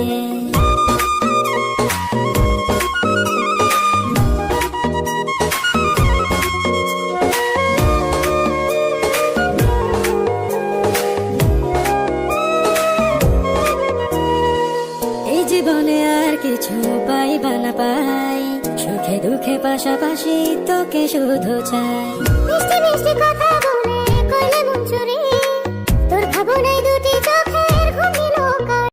এই জীবনে আর কিছু পাইবা না পাই, সুখে দুঃখে পাশাপাশি তোকে শুধু চাই। মিষ্টি মিষ্টি কথা বলে করলে মন চুরি, তোর ভাবনায় দুটো